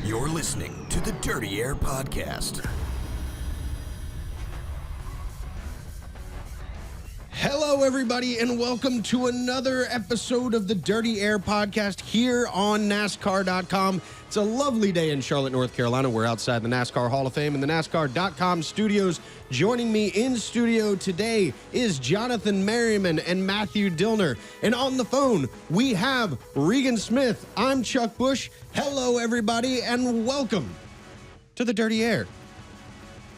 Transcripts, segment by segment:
You're listening to the Dirty Air Podcast. Hello, everybody, and welcome to another episode of the Dirty Air Podcast here on NASCAR.com. It's a lovely day in Charlotte, North Carolina. We're outside the NASCAR Hall of Fame in the NASCAR.com studios. Joining me in studio today is Jonathan Merriman and Matthew Dillner. And on the phone, we have Regan Smith. I'm Chuck Bush. Hello, everybody, and welcome to the Dirty Air.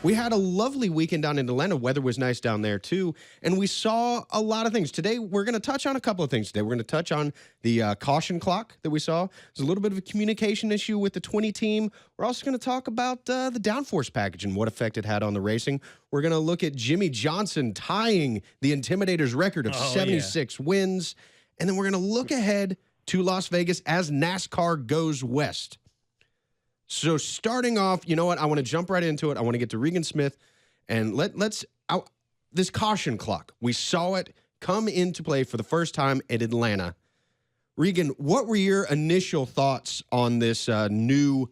We had a lovely weekend down in Atlanta. Weather was nice down there, too. And we saw a lot of things. Today, we're going to touch on a couple of things today. We're going to touch on the caution clock that we saw. There's a little bit of a communication issue with the 20 team. We're also going to talk about the downforce package and what effect it had on the racing. We're going to look at Jimmy Johnson tying the Intimidators record of 76 wins. And then we're going to look ahead to Las Vegas as NASCAR goes west. So starting off, you know what? I want to jump right into it. I want to get to Regan Smith, and let's this caution clock. We saw it come into play for the first time at Atlanta. Regan, what were your initial thoughts on this new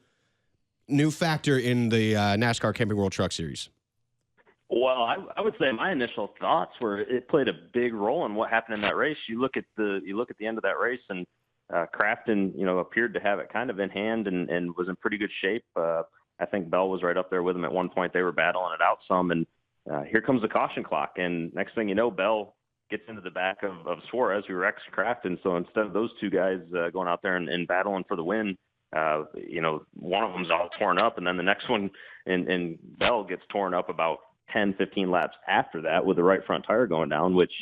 factor in the NASCAR Camping World Truck Series? Well, I would say my initial thoughts were it played a big role in what happened in that race. You look at the end of that race, and Crafton, appeared to have it kind of in hand and was in pretty good shape. I think Bell was right up there with him at one point. They were battling it out some, and here comes the caution clock. And next thing you know, Bell gets into the back of Suarez, who wrecks Crafton. So instead of those two guys going out there and battling for the win, one of them's all torn up, and then the next one and Bell gets torn up about 10, 15 laps after that with the right front tire going down, which –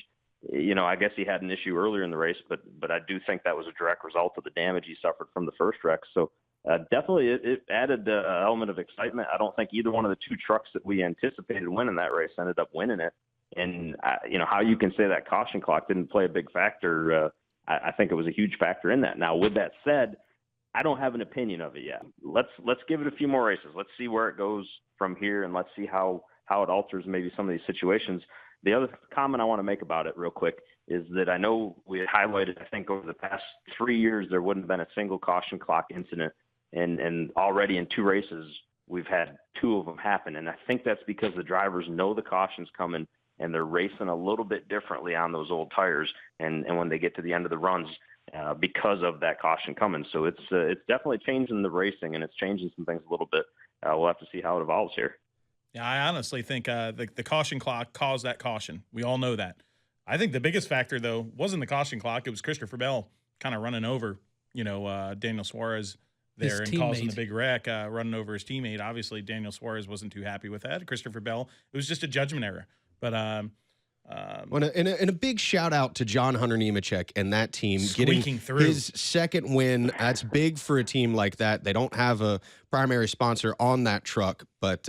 I guess he had an issue earlier in the race, but I do think that was a direct result of the damage he suffered from the first wreck. So definitely it added an element of excitement. I don't think either one of the two trucks that we anticipated winning that race ended up winning it. And, how you can say that caution clock didn't play a big factor, I think it was a huge factor in that. Now, with that said, I don't have an opinion of it yet. Let's give it a few more races. Let's see where it goes from here, and let's see how it alters maybe some of these situations. The other comment I want to make about it real quick is that I know we had highlighted, I think over the past 3 years, there wouldn't have been a single caution clock incident. And already in two races, we've had two of them happen. And I think that's because the drivers know the caution's coming and they're racing a little bit differently on those old tires. And when they get to the end of the runs, because of that caution coming. So it's definitely changing the racing, and it's changing some things a little bit. We'll have to see how it evolves here. Yeah, I honestly think the caution clock caused that caution. We all know that. I think the biggest factor, though, wasn't the caution clock. It was Christopher Bell kind of running over, Daniel Suarez there and causing the big wreck, running over his teammate. Obviously, Daniel Suarez wasn't too happy with that. Christopher Bell, it was just a judgment error. But and a big shout out to John Hunter Nemechek and that team getting through his second win. That's big for a team like that. They don't have a primary sponsor on that truck, but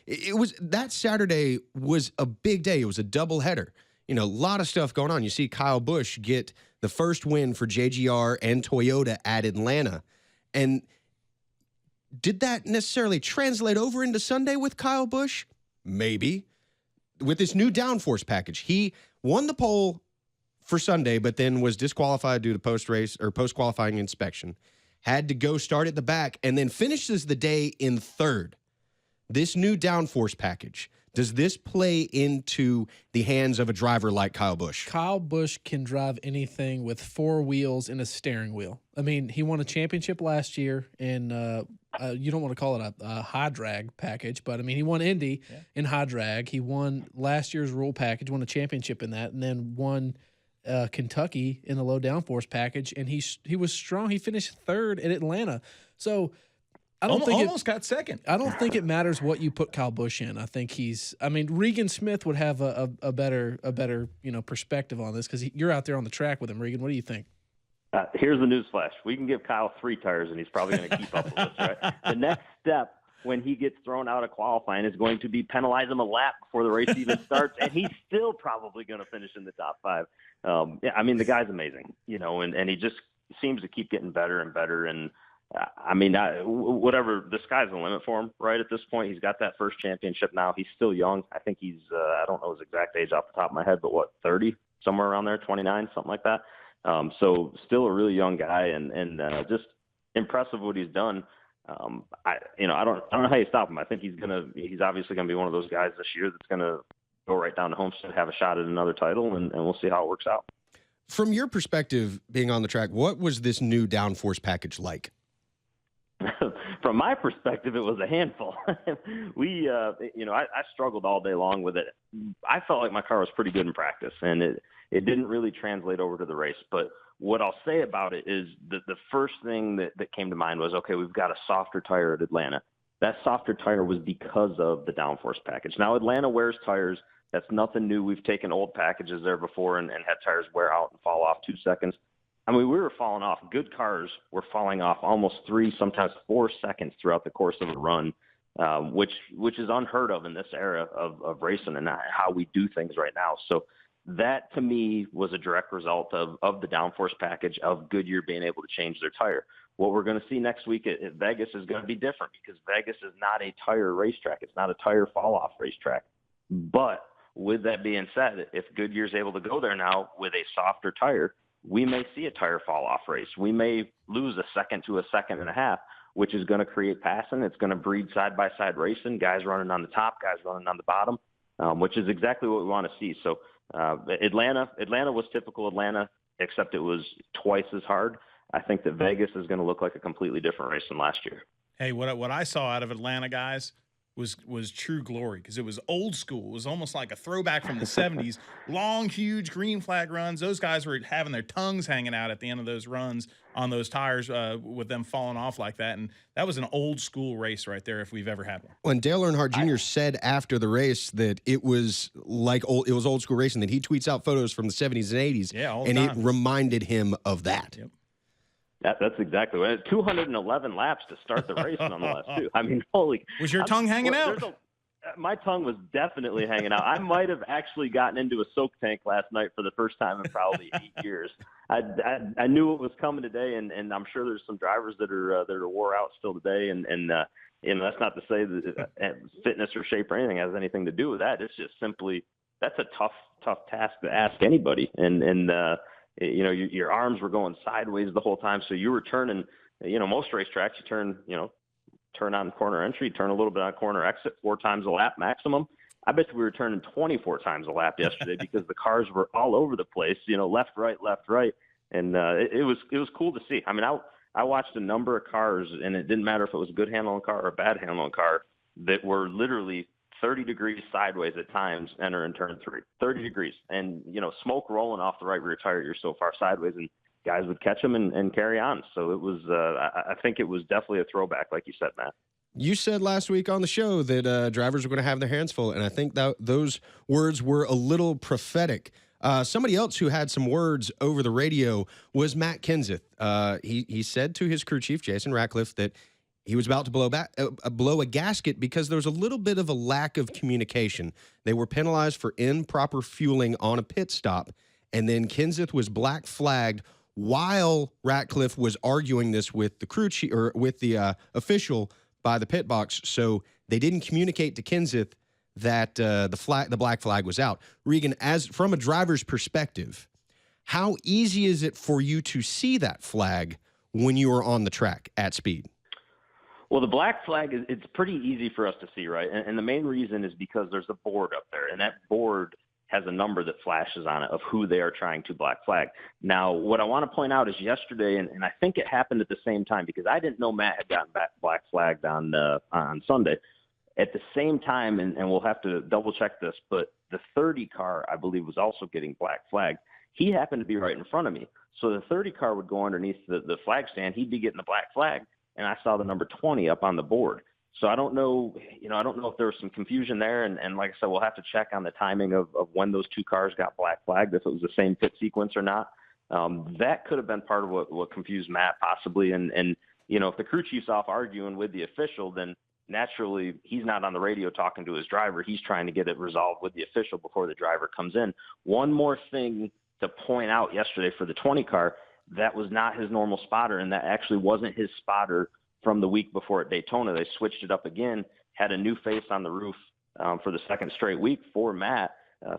it was that Saturday was a big day. It was a doubleheader. A lot of stuff going on. You see Kyle Busch get the first win for JGR and Toyota at Atlanta. And did that necessarily translate over into Sunday with Kyle Busch? Maybe. With this new downforce package, he won the pole for Sunday, but then was disqualified due to post-race or post-qualifying inspection. Had to go start at the back and then finishes the day in third. This new downforce package, does this play into the hands of a driver like Kyle Busch? Kyle Busch can drive anything with four wheels and a steering wheel. I mean, he won a championship last year, and you don't want to call it a high drag package, but I mean, he won Indy in high drag. He won last year's rule package, won a championship in that, and then won Kentucky in the low downforce package. And he was strong. He finished third at Atlanta. So I don't think almost got second. I don't think it matters what you put Kyle Busch in. I think Regan Smith would have a better perspective on this because you're out there on the track with him. Regan, what do you think? Here's the news flash. We can give Kyle 3 tires, and he's probably going to keep up with us, right? The next step when he gets thrown out of qualifying is going to be penalize him a lap before the race even starts, and he's still probably going to finish in the top 5. The guy's amazing, and he just seems to keep getting better and better. And whatever, the sky's the limit for him, right? At this point, he's got that first championship now. He's still young. I think he's, I don't know his exact age off the top of my head, but 30, somewhere around there, 29, something like that. So still a really young guy and just impressive what he's done. I don't know how you stop him. I think he's obviously gonna be one of those guys this year that's gonna go right down to Homestead, have a shot at another title, and we'll see how it works out. From your perspective, being on the track, what was this new downforce package like? From my perspective, it was a handful. I struggled all day long with it. I felt like my car was pretty good in practice, and it didn't really translate over to the race. But what I'll say about it is that the first thing that came to mind was, okay, we've got a softer tire at Atlanta. That softer tire was because of the downforce package. Now, Atlanta wears tires. That's nothing new. We've taken old packages there before and had tires wear out and fall off 2 seconds. I mean, we were falling off. Good cars were falling off almost 3, sometimes 4 seconds throughout the course of a run, which is unheard of in this era of racing and how we do things right now. So that, to me, was a direct result of the downforce package, of Goodyear being able to change their tire. What we're going to see next week at Vegas is going to be different, because Vegas is not a tire racetrack. It's not a tire fall-off racetrack. But with that being said, if Goodyear's able to go there now with a softer tire, we may see a tire fall-off race. We may lose a second to a second and a half, which is going to create passing. It's going to breed side-by-side racing, guys running on the top, guys running on the bottom, which is exactly what we want to see. So Atlanta was typical Atlanta, except it was twice as hard. I think that Vegas is going to look like a completely different race than last year. Hey, what I saw out of Atlanta, guys, was true glory, because it was old school. It was almost like a throwback from the 70s. Long, huge green flag runs. Those guys were having their tongues hanging out at the end of those runs on those tires with them falling off like that. And that was an old school race right there if we've ever had one. When Dale Earnhardt Jr. said after the race that it was old school racing, that he tweets out photos from the 70s and 80s, and it reminded him of that. Yep. That's exactly what it is. 211 laps to start the race, nonetheless, too. I mean, holy. Was your tongue hanging out? My tongue was definitely hanging out. I might have actually gotten into a soak tank last night for the first time in probably 8 years. I knew it was coming today, and I'm sure there's some drivers that are wore out still today. And that's not to say that fitness or shape or anything has anything to do with that. It's just simply, that's a tough task to ask anybody. Your arms were going sideways the whole time. So you were turning, most racetracks, you turn on corner entry, turn a little bit on corner exit 4 times a lap maximum. I bet we were turning 24 times a lap yesterday because the cars were all over the place, left, right. And it was cool to see. I mean, I watched a number of cars, and it didn't matter if it was a good handling car or a bad handling car, that were literally 30 degrees sideways at times enter in turn 3, 30 degrees. And, smoke rolling off the right rear tire, you're so far sideways, and guys would catch them and carry on. So it was, I think it was definitely a throwback, like you said, Matt. You said last week on the show that drivers were going to have their hands full, and I think that those words were a little prophetic. Somebody else who had some words over the radio was Matt Kenseth. He said to his crew chief, Jason Ratcliffe, that he was about to blow a gasket because there was a little bit of a lack of communication. They were penalized for improper fueling on a pit stop, and then Kenseth was black flagged while Ratcliffe was arguing this with the crew chief, or with the official by the pit box. So they didn't communicate to Kenseth that the black flag was out. Regan, as from a driver's perspective, how easy is it for you to see that flag when you are on the track at speed? Well, the black flag, it's pretty easy for us to see, right? And the main reason is because there's a board up there, and that board has a number that flashes on it of who they are trying to black flag. Now, what I want to point out is yesterday, and I think it happened at the same time, because I didn't know Matt had gotten black flagged on Sunday. At the same time, and we'll have to double check this, but the 30 car, I believe, was also getting black flagged. He happened to be right in front of me. So the 30 car would go underneath the flag stand. He'd be getting the black flag, and I saw the number 20 up on the board. So I don't know, I don't know if there was some confusion there. And like I said, we'll have to check on the timing of when those 2 cars got black flagged, if it was the same pit sequence or not. That could have been part of what confused Matt possibly. And if the crew chief's off arguing with the official, then naturally he's not on the radio talking to his driver. He's trying to get it resolved with the official before the driver comes in. One more thing to point out yesterday for the 20 car, that was not his normal spotter, and that actually wasn't his spotter from the week before at Daytona. They switched it up again, had a new face on the roof for the second straight week for Matt,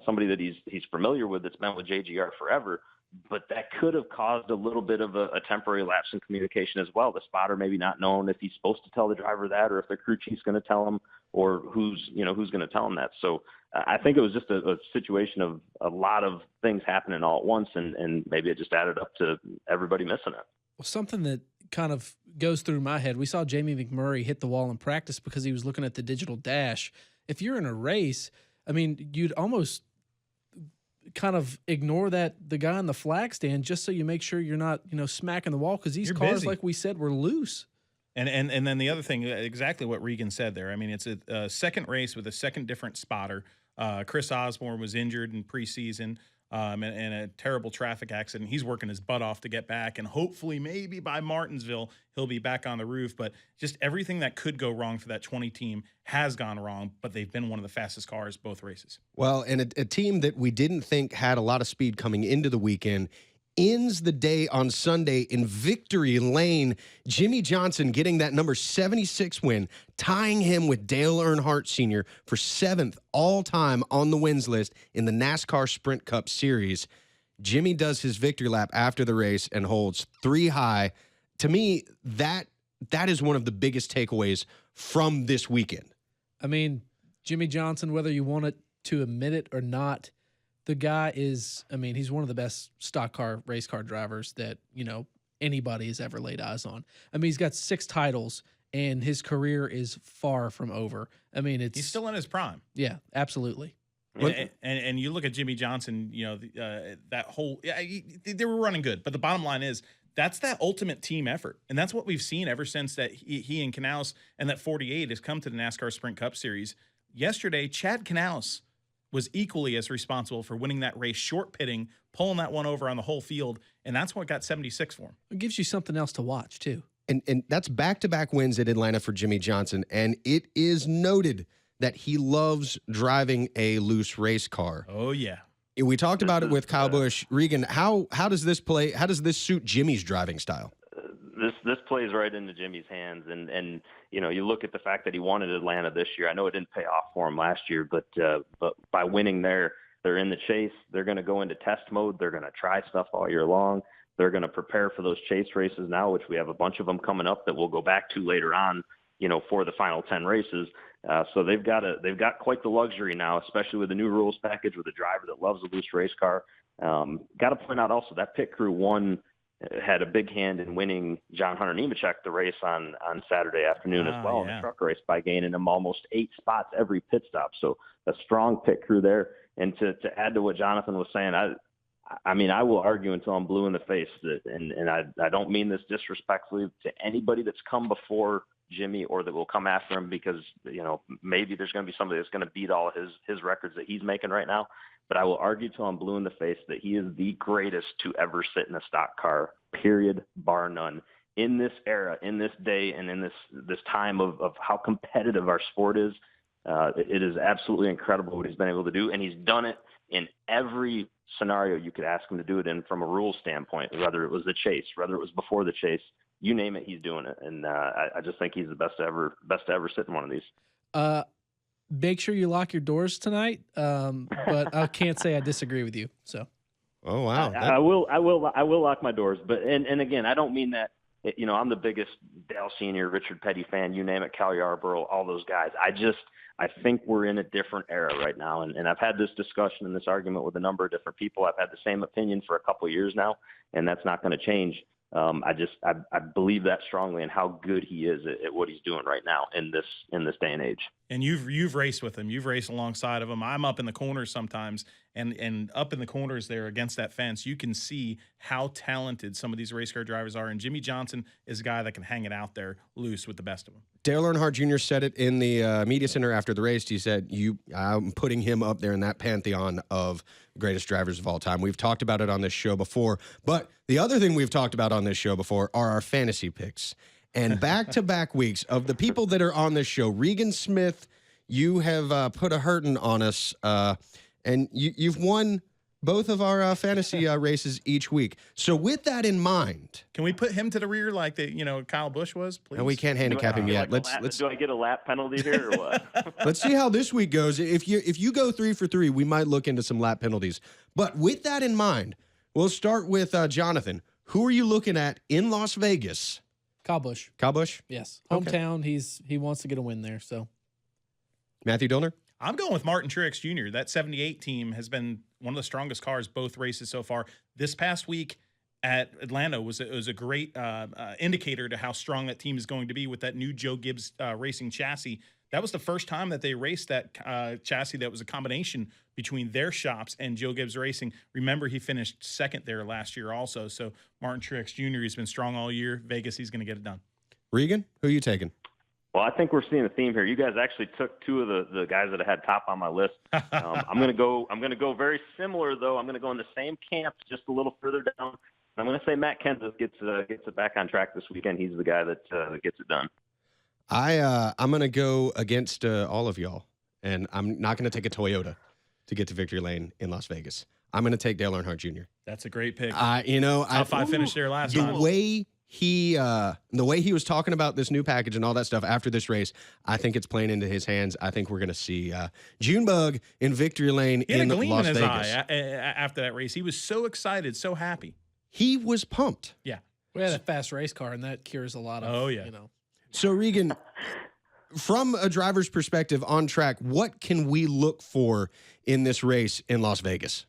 somebody that he's familiar with, that's been with JGR forever. but that could have caused a little bit of a temporary lapse in communication as well. The spotter maybe not knowing if he's supposed to tell the driver that, or if the crew chief's going to tell him, or who's going to tell him that. So I think it was just a situation of a lot of things happening all at once, and maybe it just added up to everybody missing it. Well, something that kind of goes through my head, we saw Jamie McMurray hit the wall in practice because he was looking at the digital dash. If you're in a race, I mean, you'd almost kind of ignore the guy in the flag stand just so you make sure you're not, smacking the wall, because these You're cars, busy. like we said, were loose. And then the other thing, exactly what Regan said there. I mean, it's a second race with a second different spotter. Chris Osborne was injured in preseason in a terrible traffic accident. He's working his butt off to get back, and hopefully maybe by Martinsville he'll be back on the roof. But just everything that could go wrong for that 20 team has gone wrong, but they've been one of the fastest cars both races. Well, and a team that we didn't think had a lot of speed coming into the weekend ends the day on Sunday in victory lane. Jimmy Johnson getting that number 76 win, tying him with Dale Earnhardt Sr. for 7th all-time on the wins list in the NASCAR Sprint Cup Series. Jimmy does his victory lap after the race and holds 3 high. To me, that is one of the biggest takeaways from this weekend. I mean, Jimmy Johnson, whether you want it to admit it or not, the guy is, I mean, he's one of the best stock car, race car drivers that, anybody has ever laid eyes on. I mean, he's got 6 titles, and his career is far from over. I mean, He's still in his prime. Yeah, absolutely. And you look at Jimmy Johnson, that whole, they were running good. But the bottom line is, that's that ultimate team effort. And that's what we've seen ever since that he and Canales and that 48 has come to the NASCAR Sprint Cup Series. Yesterday, Chad Canales was equally as responsible for winning that race, short pitting, pulling that one over on the whole field, and that's what got 76 for him. It gives you something else to watch, too. And that's back-to-back wins at Atlanta for Jimmy Johnson, and it is noted that he loves driving a loose race car. Oh, yeah. We talked about it with Kyle Busch. Regan, how does this play? How does this suit Jimmy's driving style? This plays right into Jimmy's hands, and you look at the fact that he won at Atlanta this year. I know it didn't pay off for him last year, but by winning there, they're in the chase. They're going to go into test mode. They're going to try stuff all year long. They're going to prepare for those chase races now, which we have a bunch of them coming up that we'll go back to later on, for the final 10 races. So they've got quite the luxury now, especially with the new rules package with a driver that loves a loose race car. Got to point out also that pit crew had a big hand in winning John Hunter Nemechek the race on Saturday afternoon as well in the truck race by gaining him almost 8 spots every pit stop. So a strong pit crew there. And to add to what Jonathan was saying, I mean, I will argue until I'm blue in the face that, and I don't mean this disrespectfully to anybody that's come before Jimmy or that will come after him, because, maybe there's going to be somebody that's going to beat all his records that he's making right now. But I will argue till I'm blue in the face that he is the greatest to ever sit in a stock car, period, bar none. In this era, in this day, and in this time of how competitive our sport is, it is absolutely incredible what he's been able to do. And he's done it in every scenario you could ask him to do it in from a rules standpoint, whether it was the chase, whether it was before the chase, you name it, he's doing it. And I just think he's the best to ever sit in one of these. Make sure you lock your doors tonight, but I can't say I disagree with you. So, oh wow, I will lock my doors. But and again, I don't mean that. I'm the biggest Dale Senior, Richard Petty fan. You name it, Cal Yarborough, all those guys. I think we're in a different era right now, and I've had this discussion and this argument with a number of different people. I've had the same opinion for a couple of years now, and that's not going to change. I believe that strongly in how good he is at what he's doing right now in this day and age. And you've raced with him. You've raced alongside of him. I'm up in the corners sometimes, and up in the corners there against that fence, you can see how talented some of these race car drivers are. And Jimmy Johnson is a guy that can hang it out there loose with the best of them. Dale Earnhardt Jr. said it in the media center after the race. He said, I'm putting him up there in that pantheon of greatest drivers of all time. We've talked about it on this show before, but the other thing we've talked about on this show before are our fantasy picks. And back-to-back weeks of the people that are on this show, Regan Smith, you have put a hurting on us, and you've won both of our fantasy races each week. So with that in mind, can we put him to the rear like Kyle Busch was, please? No, we can't handicap him yet. Let's. Do I get a lap penalty here or what? Let's see how this week goes. If you go 3 for 3, we might look into some lap penalties. But with that in mind, We'll start with Jonathan. Who are you looking at in Las Vegas? Kyle Busch. Kyle Busch? Yes. Okay. Hometown. He wants to get a win there. So Matthew Dillner? I'm going with Martin Truex Jr. That 78 team has been one of the strongest cars both races so far. This past week at Atlanta was a great indicator to how strong that team is going to be with that new Joe Gibbs Racing chassis. That was the first time that they raced that chassis that was a combination between their shops and Joe Gibbs Racing. Remember, he finished second there last year also. So Martin Truex Jr. has been strong all year. Vegas, he's going to get it done. Regan, who are you taking? Well, I think we're seeing a theme here. You guys actually took two of the guys that I had top on my list. I'm going to go very similar though. I'm going to go in the same camp, just a little further down. I'm going to say Matt Kenseth gets it back on track this weekend. He's the guy that gets it done. I'm going to go against all of y'all, and I'm not going to take a Toyota to get to victory lane in Las Vegas. I'm going to take Dale Earnhardt Jr. That's a great pick. Top 5 finished there last time. The way he was talking about this new package and all that stuff after this race, I think it's playing into his hands. I think we're going to see Junebug in victory lane He had in a gleam Las in his Vegas. eye after that race. He was so excited, so happy. He was pumped. Yeah. we had a fast race car, and that cures a lot of. Oh, yeah. So, Regan, from a driver's perspective on track, what can we look for in this race in Las Vegas?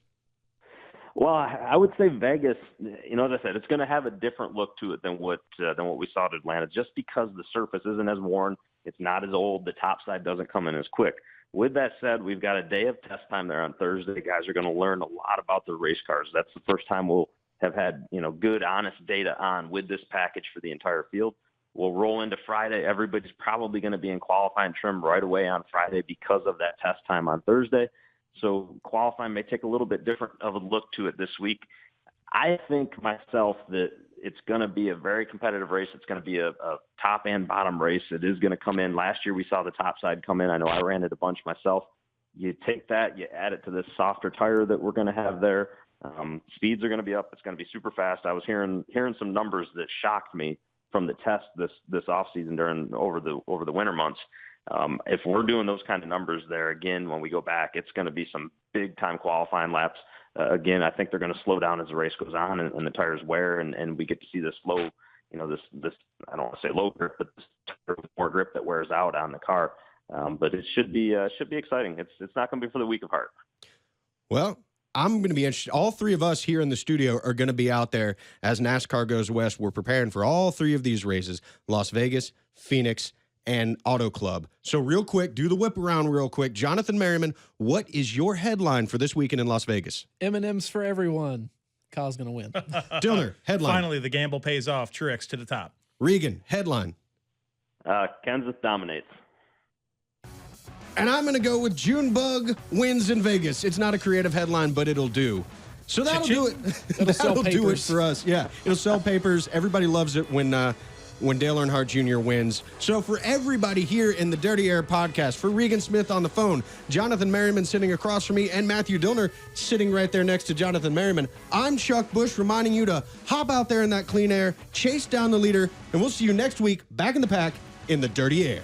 Well, I would say Vegas, as I said, it's going to have a different look to it than what we saw at Atlanta, just because the surface isn't as worn. It's not as old. The top side doesn't come in as quick. With that said, we've got a day of test time there on Thursday. Guys are going to learn a lot about the race cars. That's the first time we'll have had, good, honest data on with this package for the entire field. We'll roll into Friday. Everybody's probably going to be in qualifying trim right away on Friday because of that test time on Thursday. So qualifying may take a little bit different of a look to it this week. I think myself that it's going to be a very competitive race. It's going to be a top and bottom race. It is going to come in. Last year we saw the top side come in. I know I ran it a bunch myself. You take that, you add it to this softer tire that we're going to have there. Speeds are going to be up. It's going to be super fast. I was hearing some numbers that shocked me from the test this off season over the winter months. If we're doing those kind of numbers there again when we go back, it's going to be some big time qualifying laps. Again, I think they're going to slow down as the race goes on and the tires wear, and we get to see this low, this I don't want to say low grip, but this more grip that wears out on the car. But it should be exciting. It's not going to be for the weak of heart. Well, I'm going to be interested. All three of us here in the studio are going to be out there as NASCAR goes west. We're preparing for all three of these races: Las Vegas, Phoenix, and Auto Club. So real quick, do the whip around real quick. Jonathan Merriman, what is your headline for this weekend in Las Vegas? M&M's for everyone. Kyle's going to win. Dillner, headline. Finally, the gamble pays off. Truex to the top. Regan, headline. Kenseth dominates. And I'm going to go with Junebug wins in Vegas. It's not a creative headline, but it'll do. So that'll do it. That'll do it for us. Yeah, it'll sell papers. Everybody loves it when Dale Earnhardt Jr. wins. So for everybody here in the Dirty Air podcast, for Regan Smith on the phone, Jonathan Merriman sitting across from me, and Matthew Dillner sitting right there next to Jonathan Merriman, I'm Chuck Bush reminding you to hop out there in that clean air, chase down the leader, and we'll see you next week back in the pack in the Dirty Air.